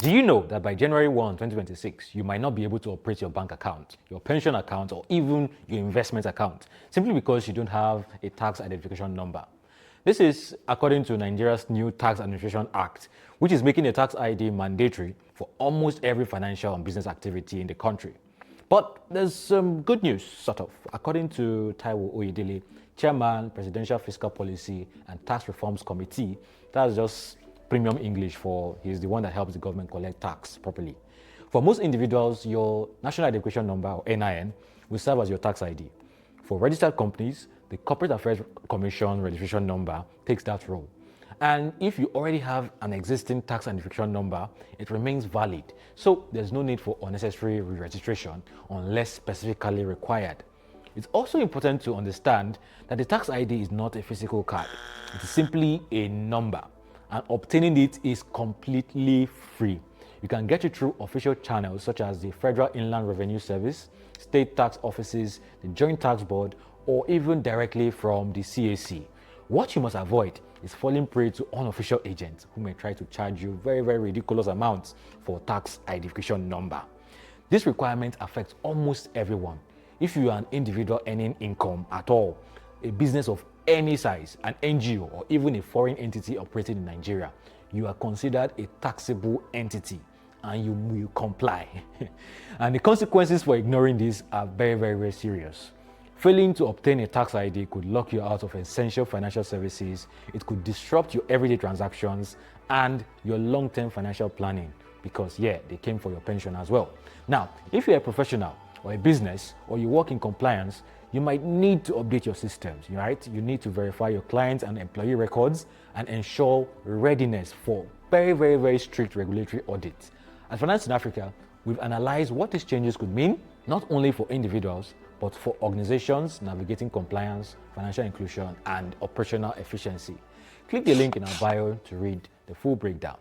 Do you know that by January 1, 2026, you might not be able to operate your bank account, your pension account, or even your investment account simply because you don't have a tax identification number? This is according to Nigeria's new Tax Administration Act, which is making a tax ID mandatory for almost every financial and business activity in the country. But there's some good news, sort of. According to Taiwo Oyedele, Chairman, Presidential Fiscal Policy and Tax Reforms Committee, that's just premium English for he's the one that helps the government collect tax properly. For most individuals, your national identification number, or NIN, will serve as your tax ID. For registered companies, the Corporate Affairs Commission registration number takes that role. And if you already have an existing tax identification number, it remains valid. So there's no need for unnecessary re-registration unless specifically required. It's also important to understand that the tax ID is not a physical card. It is simply a number, and obtaining it is completely free. You can get it through official channels such as the Federal Inland Revenue Service, state tax offices, the Joint Tax Board, or even directly from the CAC. What you must avoid is falling prey to unofficial agents who may try to charge you very, very ridiculous amounts for tax identification number. This requirement affects almost everyone. If you are an individual earning income at all, a business of any size, an NGO, or even a foreign entity operating in Nigeria, you are considered a taxable entity and you will comply. And the consequences for ignoring this are very, very, very serious. Failing to obtain a tax ID could lock you out of essential financial services. It could disrupt your everyday transactions and your long-term financial planning because, yeah, they came for your pension as well. Now, if you're a professional or a business or you work in compliance, you might need to update your systems, right? You need to verify your clients and employee records and ensure readiness for very, very, very strict regulatory audits. At Finance in Africa, we've analyzed what these changes could mean, not only for individuals, but for organizations navigating compliance, financial inclusion, and operational efficiency. Click the link in our bio to read the full breakdown.